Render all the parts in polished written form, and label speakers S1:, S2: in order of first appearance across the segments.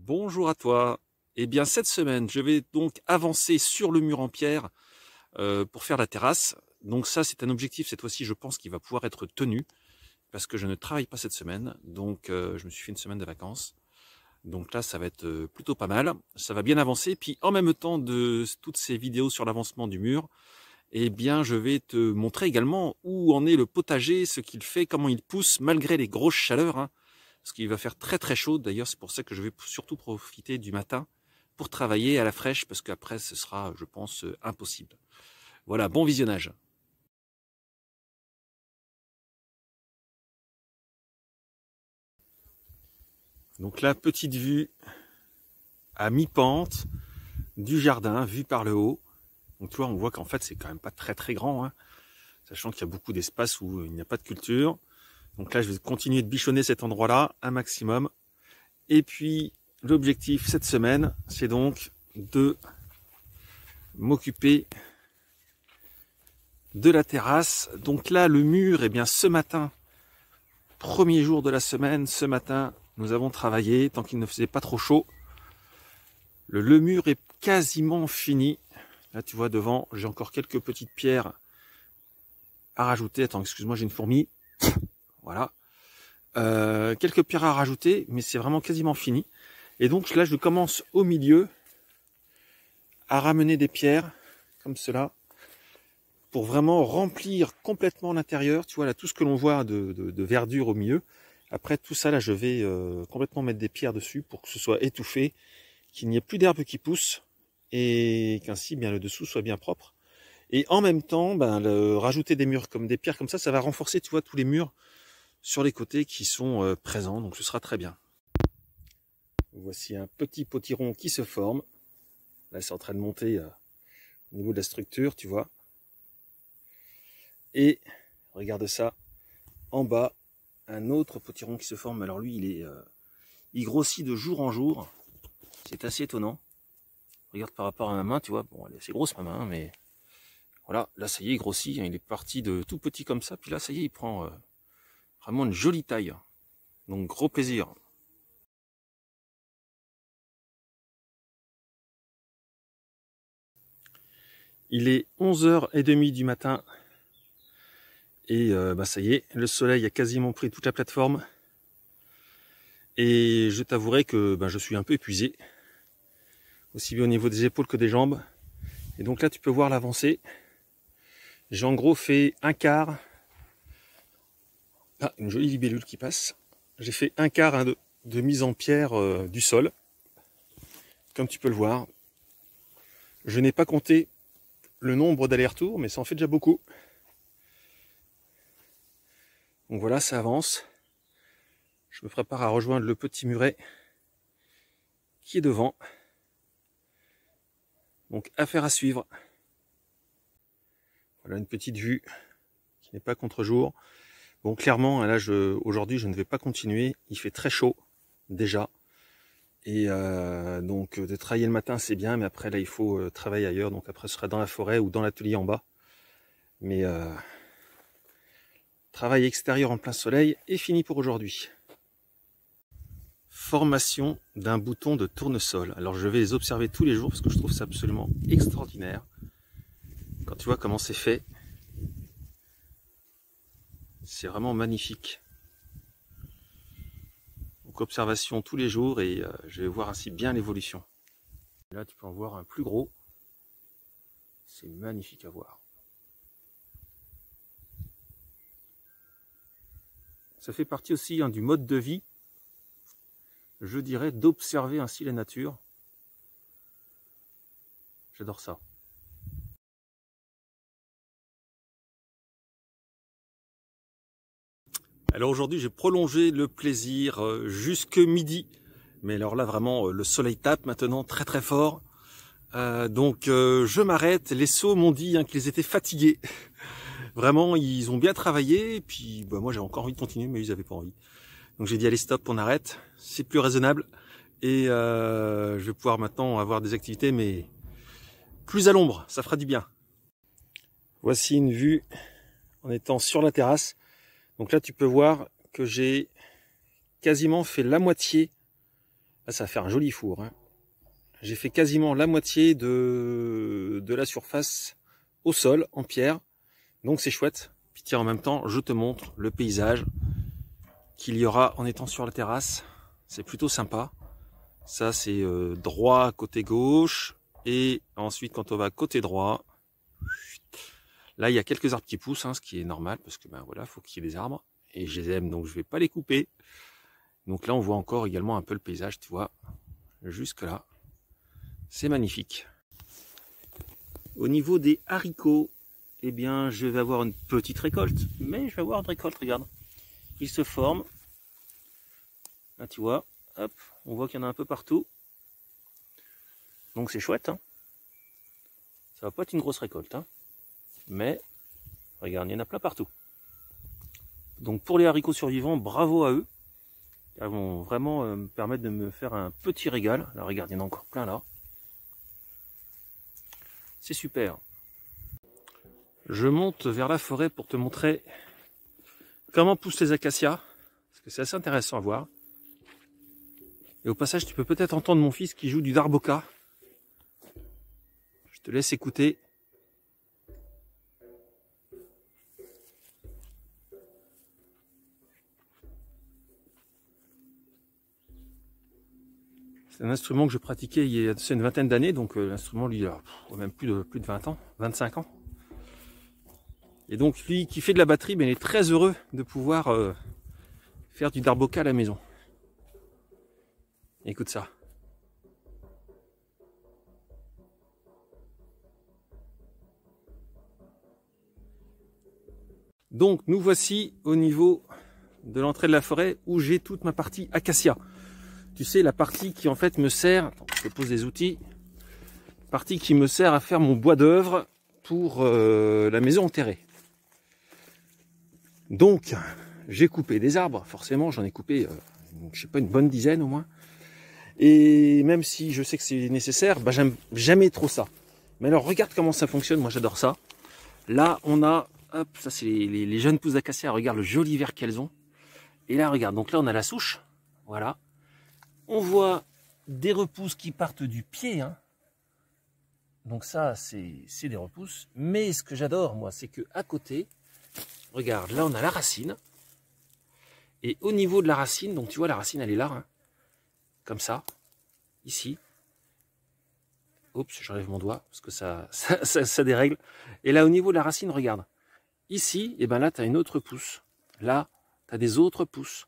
S1: Bonjour à toi. Eh bien, cette semaine, je vais donc avancer sur le mur en pierre pour faire la terrasse. Donc ça, c'est un objectif cette fois-ci, je pense, qui va pouvoir être tenu parce que je ne travaille pas cette semaine. Donc, je me suis fait une semaine de vacances. Donc là, ça va être plutôt pas mal. Ça va bien avancer. Puis en même temps de toutes ces vidéos sur l'avancement du mur, eh bien, je vais te montrer également où en est le potager, ce qu'il fait, comment il pousse malgré les grosses chaleurs, hein, parce qu'il va faire très très chaud. D'ailleurs, c'est pour ça que je vais surtout profiter du matin pour travailler à la fraîche, parce qu'après, ce sera, je pense, impossible. Voilà, bon visionnage. Donc là, petite vue à mi-pente du jardin, vue par le haut. Donc tu vois, on voit qu'en fait, c'est quand même pas très très grand, hein, sachant qu'il y a beaucoup d'espace où il n'y a pas de culture. Donc là, je vais continuer de bichonner cet endroit-là un maximum. Et puis, l'objectif cette semaine, c'est donc de m'occuper de la terrasse. Donc là, le mur, eh bien, ce matin, premier jour de la semaine, ce matin, nous avons travaillé tant qu'il ne faisait pas trop chaud. Le mur est quasiment fini. Là, tu vois, devant, j'ai encore quelques petites pierres à rajouter. Attends, excuse-moi, j'ai une fourmi. Voilà. Quelques pierres à rajouter, mais c'est vraiment quasiment fini. Et donc là, je commence au milieu à ramener des pierres comme cela pour vraiment remplir complètement l'intérieur. Tu vois là, tout ce que l'on voit de verdure au milieu. Après tout ça, là, je vais complètement mettre des pierres dessus pour que ce soit étouffé, qu'il n'y ait plus d'herbe qui pousse et qu'ainsi bien le dessous soit bien propre. Et en même temps, rajouter des murs comme des pierres comme ça va renforcer, tu vois, tous les murs sur les côtés qui sont présents. Donc ce sera très bien. Voici un petit potiron qui se forme. Là, c'est en train de monter au niveau de la structure, tu vois. Et regarde ça, en bas, un autre potiron qui se forme. Alors lui, il grossit de jour en jour. C'est assez étonnant. Regarde par rapport à ma main, tu vois. Bon, elle est assez grosse ma main, mais voilà. Là, ça y est, il grossit. Il est parti de tout petit comme ça. Puis là, ça y est, il prend vraiment une jolie taille. Donc, gros plaisir. Il est 11h30 du matin. Et ça y est, le soleil a quasiment pris toute la plateforme. Et je t'avouerai que je suis un peu épuisé, aussi bien au niveau des épaules que des jambes. Et donc là, tu peux voir l'avancée. J'ai en gros fait un quart. Ah, une jolie libellule qui passe. J'ai fait un quart de mise en pierre du sol. Comme tu peux le voir. Je n'ai pas compté le nombre d'allers-retours, mais ça en fait déjà beaucoup. Donc voilà, ça avance. Je me prépare à rejoindre le petit muret qui est devant. Donc affaire à suivre. Voilà une petite vue qui n'est pas contre-jour. Bon, clairement, là, aujourd'hui, je ne vais pas continuer. Il fait très chaud déjà. Et donc, de travailler le matin, c'est bien, mais après, là, il faut travailler ailleurs. Donc après, ce sera dans la forêt ou dans l'atelier en bas. Mais travail extérieur en plein soleil est fini pour aujourd'hui. Formation d'un bouton de tournesol. Alors, je vais les observer tous les jours parce que je trouve ça absolument extraordinaire. Quand tu vois comment c'est fait, c'est vraiment magnifique. Donc, observation tous les jours et je vais voir ainsi bien l'évolution. Là, tu peux en voir un plus gros. C'est magnifique à voir. Ça fait partie aussi du mode de vie, je dirais, d'observer ainsi la nature. J'adore ça. Alors aujourd'hui, j'ai prolongé le plaisir jusque midi. Mais alors là, vraiment, le soleil tape maintenant très très fort. Donc je m'arrête. Les sots m'ont dit qu'ils étaient fatigués. Vraiment, ils ont bien travaillé. Et puis moi, j'avais encore envie de continuer, mais ils n'avaient pas envie. Donc j'ai dit allez stop, on arrête. C'est plus raisonnable. Et je vais pouvoir maintenant avoir des activités, mais plus à l'ombre, ça fera du bien. Voici une vue en étant sur la terrasse. Donc là, tu peux voir que j'ai quasiment fait la moitié Là, ça va faire un joli four, hein. J'ai fait quasiment la moitié de la surface au sol, en pierre. Donc c'est chouette. Puis tiens, en même temps, je te montre le paysage qu'il y aura en étant sur la terrasse. C'est plutôt sympa. Ça, c'est droit côté gauche. Et ensuite, quand on va côté droit, là, il y a quelques arbres qui poussent, hein, ce qui est normal, parce que ben voilà, faut qu'il y ait des arbres. Et je les aime, donc je vais pas les couper. Donc là, on voit encore également un peu le paysage, tu vois, jusque là. C'est magnifique. Au niveau des haricots, eh bien, je vais avoir une petite récolte. Mais je vais avoir une récolte, regarde. Ils se forment. Là, tu vois, hop, on voit qu'il y en a un peu partout. Donc c'est chouette, hein. Ça va pas être une grosse récolte, hein. Mais, regarde, il y en a plein partout. Donc pour les haricots survivants, bravo à eux. Ils vont vraiment me permettre de me faire un petit régal. Là, regarde, il y en a encore plein là. C'est super. Je monte vers la forêt pour te montrer comment poussent les acacias. Parce que c'est assez intéressant à voir. Et au passage, tu peux peut-être entendre mon fils qui joue du darboka. Je te laisse écouter. C'est un instrument que je pratiquais il y a une vingtaine d'années, donc l'instrument lui a même plus de 20 ans, 25 ans. Et donc lui qui fait de la batterie, mais il est très heureux de pouvoir faire du darboka à la maison. Écoute ça. Donc nous voici au niveau de l'entrée de la forêt où j'ai toute ma partie acacia. Tu sais, la partie qui en fait me sert, attends, je te pose des outils, partie qui me sert à faire mon bois d'œuvre pour la maison enterrée. Donc, j'ai coupé des arbres, forcément, j'en ai coupé, je sais pas, une bonne dizaine au moins. Et même si je sais que c'est nécessaire, bah, j'aime jamais trop ça. Mais alors, regarde comment ça fonctionne, moi j'adore ça. Là, on a, hop, ça c'est les jeunes pousses d'acacia, regarde le joli vert qu'elles ont. Et là, regarde, donc là on a la souche, voilà. On voit des repousses qui partent du pied, hein. Donc ça, c'est des repousses. Mais ce que j'adore, moi, c'est que à côté, regarde, là on a la racine. Et au niveau de la racine, donc tu vois, la racine, elle est là, hein, comme ça, ici. Oups, j'enlève mon doigt, parce que ça dérègle. Et là, au niveau de la racine, regarde. Ici, et ben là, tu as une autre pousse. Là, tu as des autres pousses.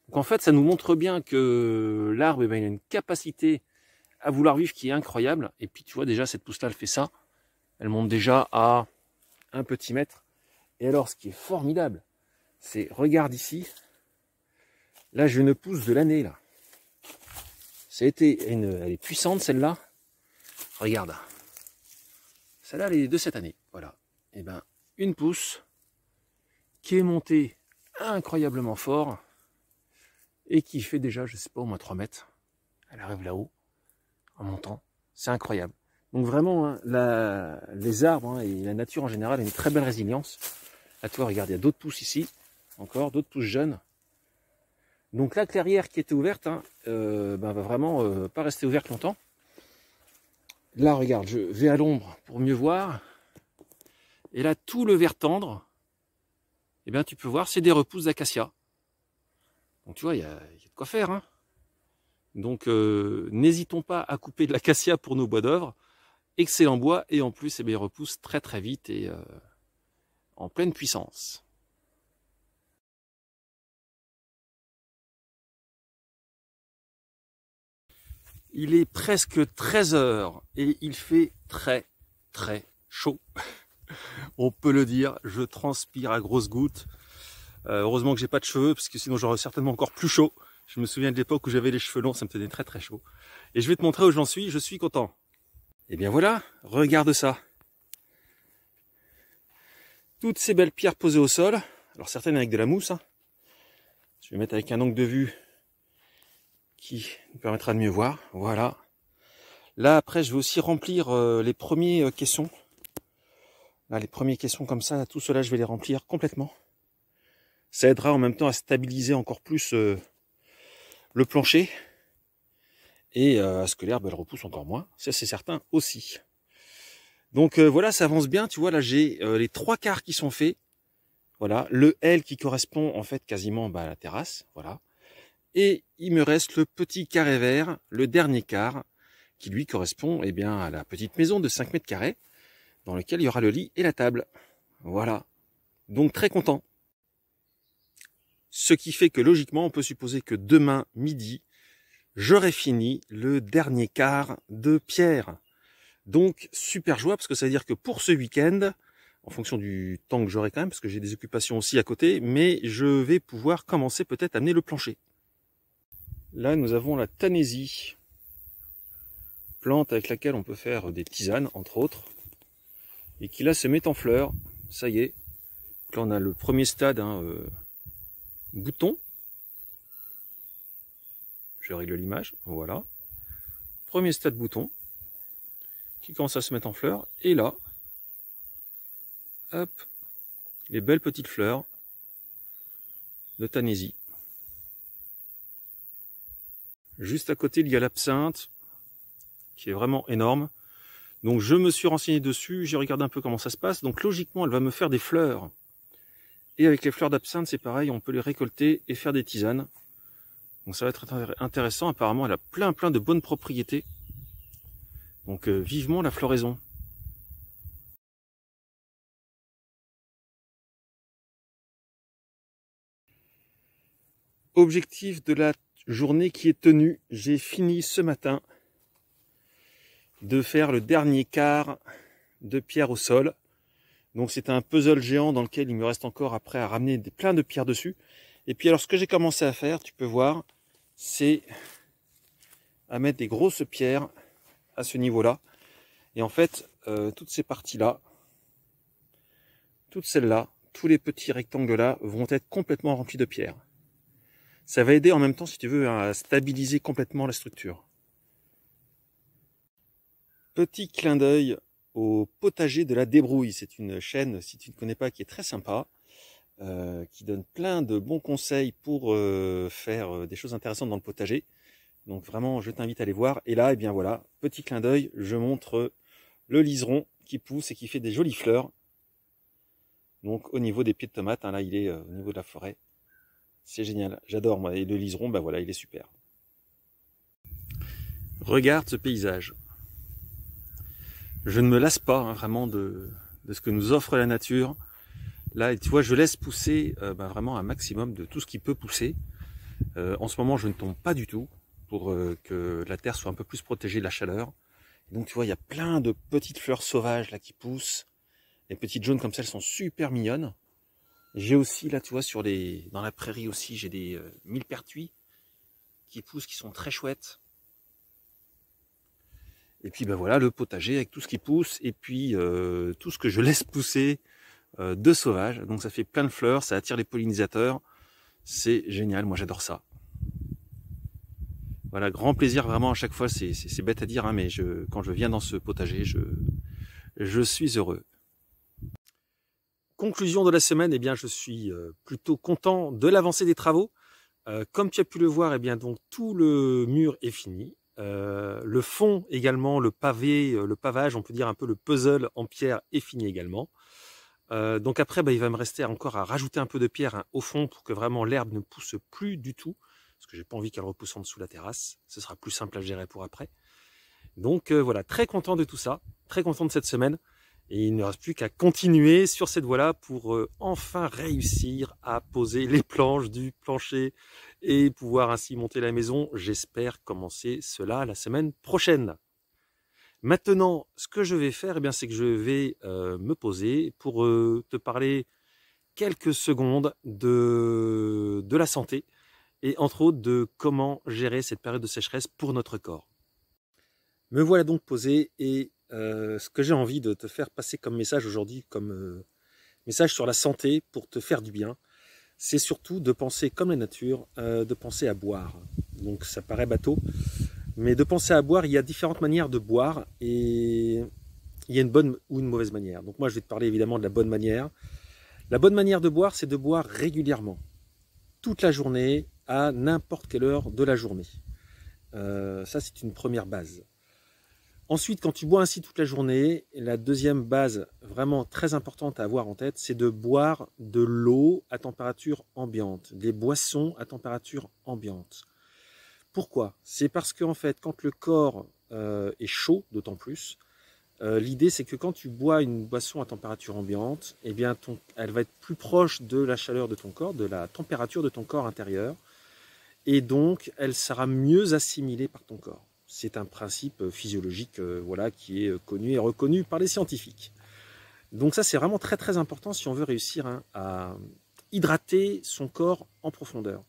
S1: Donc en fait, ça nous montre bien que l'arbre, eh ben, il a une capacité à vouloir vivre qui est incroyable. Et puis tu vois déjà, cette pousse-là, elle fait ça. Elle monte déjà à un petit mètre. Et alors, ce qui est formidable, c'est, regarde ici. Là, j'ai une pousse de l'année, là. Elle est puissante, celle-là. Regarde. Celle-là, elle est de cette année. Voilà. Et ben, une pousse qui est montée incroyablement fort et qui fait déjà, je sais pas, au moins 3 mètres. Elle arrive là-haut, en montant. C'est incroyable. Donc vraiment, hein, les arbres, hein, et la nature en général a une très belle résilience. Là, tu vois, regarde, il y a d'autres pousses ici. Encore, d'autres pousses jeunes. Donc la clairière qui était ouverte, hein, ben, va vraiment pas rester ouverte longtemps. Là, regarde, je vais à l'ombre pour mieux voir. Et là, tout le vert tendre, eh bien, tu peux voir, c'est des repousses d'acacia. Donc, tu vois, il y a de quoi faire, hein. Donc, n'hésitons pas à couper de l'acacia pour nos bois d'œuvre. Excellent bois, et en plus, eh bien, il repousse très très vite et en pleine puissance. Il est presque 13 h et il fait très très chaud. On peut le dire, je transpire à grosses gouttes. Heureusement que j'ai pas de cheveux, parce que sinon j'aurais certainement encore plus chaud. Je me souviens de l'époque où j'avais les cheveux longs, ça me tenait très très chaud. Et je vais te montrer où j'en suis, je suis content. Et bien voilà, regarde ça. Toutes ces belles pierres posées au sol, alors certaines avec de la mousse, hein. Je vais mettre avec un angle de vue qui nous permettra de mieux voir, voilà. Là après je vais aussi remplir les premiers caissons. Là, les premiers caissons comme ça, tout cela je vais les remplir complètement. Ça aidera en même temps à stabiliser encore plus le plancher. et à ce que l'herbe elle repousse encore moins, ça c'est certain aussi. Donc voilà, ça avance bien, tu vois, là j'ai les 3/4 qui sont faits, voilà, le L qui correspond en fait quasiment à la terrasse, voilà, et il me reste le petit carré vert, le dernier quart, qui lui correspond bien à la petite maison de 5 mètres carrés, dans lequel il y aura le lit et la table, voilà, donc très content. Ce qui fait que logiquement on peut supposer que demain midi, j'aurai fini le dernier quart de pierre. Donc super joie, parce que ça veut dire que pour ce week-end, en fonction du temps que j'aurai quand même, parce que j'ai des occupations aussi à côté, mais je vais pouvoir commencer peut-être à amener le plancher. Là nous avons la Tanésie, plante avec laquelle on peut faire des tisanes entre autres, et qui là se met en fleurs, ça y est. Donc là on a le premier stade, bouton. Je règle l'image, voilà. Premier stade bouton, qui commence à se mettre en fleurs, et là, hop, les belles petites fleurs de Tanésie. Juste à côté, il y a l'absinthe, qui est vraiment énorme. Donc je me suis renseigné dessus, j'ai regardé un peu comment ça se passe. Donc logiquement, elle va me faire des fleurs. Et avec les fleurs d'absinthe, c'est pareil, on peut les récolter et faire des tisanes. Donc ça va être intéressant. Apparemment, elle a plein de bonnes propriétés. Donc vivement la floraison. Objectif de la journée qui est tenue, j'ai fini ce matin de faire le dernier quart de pierre au sol. Donc c'est un puzzle géant dans lequel il me reste encore après à ramener plein de pierres dessus. Et puis alors ce que j'ai commencé à faire, tu peux voir, c'est à mettre des grosses pierres à ce niveau-là. Et en fait, toutes ces parties-là, toutes celles-là, tous les petits rectangles-là vont être complètement remplis de pierres. Ça va aider en même temps, si tu veux, à stabiliser complètement la structure. Petit clin d'œil au potager de la débrouille. C'est une chaîne, si tu ne connais pas, qui est très sympa, qui donne plein de bons conseils pour faire des choses intéressantes dans le potager. Donc vraiment, je t'invite à aller voir. Et là, voilà, petit clin d'œil, je montre le liseron qui pousse et qui fait des jolies fleurs. Donc au niveau des pieds de tomates, là il est au niveau de la forêt. C'est génial, j'adore moi. Et le liseron, voilà, il est super. Regarde ce paysage. Je ne me lasse pas vraiment de ce que nous offre la nature. Là, tu vois, je laisse pousser vraiment un maximum de tout ce qui peut pousser. En ce moment, je ne tombe pas du tout pour que la terre soit un peu plus protégée de la chaleur. Et donc, tu vois, il y a plein de petites fleurs sauvages là qui poussent. Les petites jaunes comme ça, elles sont super mignonnes. J'ai aussi, là, tu vois, dans la prairie aussi, j'ai des millepertuis qui poussent, qui sont très chouettes. Et puis, voilà, le potager avec tout ce qui pousse. Et puis, tout ce que je laisse pousser de sauvage. Donc, ça fait plein de fleurs, ça attire les pollinisateurs. C'est génial, moi, j'adore ça. Voilà, grand plaisir vraiment à chaque fois. C'est bête à dire, mais quand je viens dans ce potager, je suis heureux. Conclusion de la semaine, je suis plutôt content de l'avancée des travaux. Comme tu as pu le voir, donc tout le mur est fini. Le fond également, le pavé, le pavage, on peut dire un peu le puzzle en pierre est fini également. Donc après, il va me rester encore à rajouter un peu de pierre au fond pour que vraiment l'herbe ne pousse plus du tout. Parce que j'ai pas envie qu'elle repousse en dessous la terrasse. Ce sera plus simple à gérer pour après. Donc voilà, très content de tout ça. Très content de cette semaine. Et il ne reste plus qu'à continuer sur cette voie-là pour enfin réussir à poser les planches du plancher et pouvoir ainsi monter la maison. J'espère commencer cela la semaine prochaine. Maintenant, ce que je vais faire, c'est que je vais me poser pour te parler quelques secondes de la santé et entre autres de comment gérer cette période de sécheresse pour notre corps. Me voilà donc posé et ce que j'ai envie de te faire passer comme message aujourd'hui, comme message sur la santé pour te faire du bien, c'est surtout de penser comme la nature, de penser à boire. Donc ça paraît bateau, mais de penser à boire, il y a différentes manières de boire et il y a une bonne ou une mauvaise manière. Donc moi je vais te parler évidemment de la bonne manière. La bonne manière de boire, c'est de boire régulièrement, toute la journée, à n'importe quelle heure de la journée. Ça, c'est une première base. Ensuite, quand tu bois ainsi toute la journée, la deuxième base vraiment très importante à avoir en tête, c'est de boire de l'eau à température ambiante, des boissons à température ambiante. Pourquoi? C'est parce qu'en fait, quand le corps est chaud, d'autant plus, l'idée c'est que quand tu bois une boisson à température ambiante, eh bien elle va être plus proche de la chaleur de ton corps, de la température de ton corps intérieur, et donc elle sera mieux assimilée par ton corps. C'est un principe physiologique voilà, qui est connu et reconnu par les scientifiques. Donc ça c'est vraiment très très important si on veut réussir à hydrater son corps en profondeur.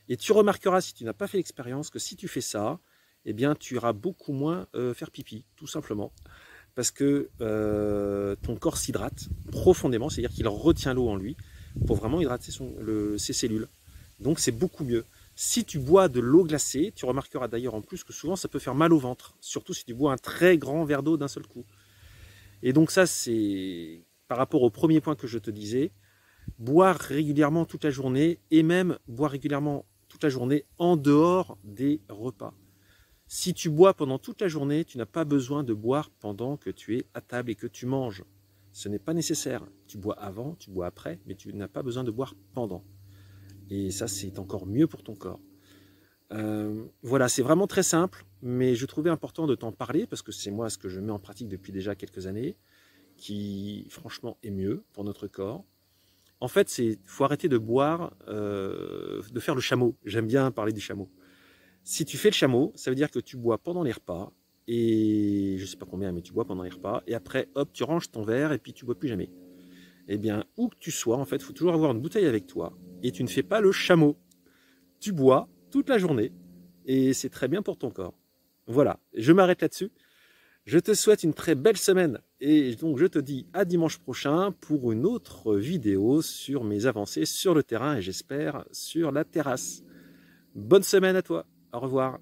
S1: Et tu remarqueras si tu n'as pas fait l'expérience que si tu fais ça, eh bien tu iras beaucoup moins faire pipi, tout simplement. Parce que ton corps s'hydrate profondément, c'est-à-dire qu'il retient l'eau en lui pour vraiment hydrater ses cellules. Donc c'est beaucoup mieux. Si tu bois de l'eau glacée, tu remarqueras d'ailleurs en plus que souvent ça peut faire mal au ventre, surtout si tu bois un très grand verre d'eau d'un seul coup. Et donc ça c'est par rapport au premier point que je te disais, boire régulièrement toute la journée et même boire régulièrement toute la journée en dehors des repas. Si tu bois pendant toute la journée, tu n'as pas besoin de boire pendant que tu es à table et que tu manges. Ce n'est pas nécessaire. Tu bois avant, tu bois après, mais tu n'as pas besoin de boire pendant. Et ça, c'est encore mieux pour ton corps. Voilà, c'est vraiment très simple, mais je trouvais important de t'en parler parce que c'est moi ce que je mets en pratique depuis déjà quelques années, qui franchement est mieux pour notre corps. En fait, il faut arrêter de boire, de faire le chameau. J'aime bien parler du chameau. Si tu fais le chameau, ça veut dire que tu bois pendant les repas, et je sais pas combien, mais tu bois pendant les repas, et après, hop, tu ranges ton verre, et puis tu bois plus jamais. Eh bien, où que tu sois, en fait, il faut toujours avoir une bouteille avec toi, et tu ne fais pas le chameau. Tu bois toute la journée, et c'est très bien pour ton corps. Voilà, je m'arrête là-dessus. Je te souhaite une très belle semaine, et donc je te dis à dimanche prochain pour une autre vidéo sur mes avancées sur le terrain, et j'espère sur la terrasse. Bonne semaine à toi, au revoir.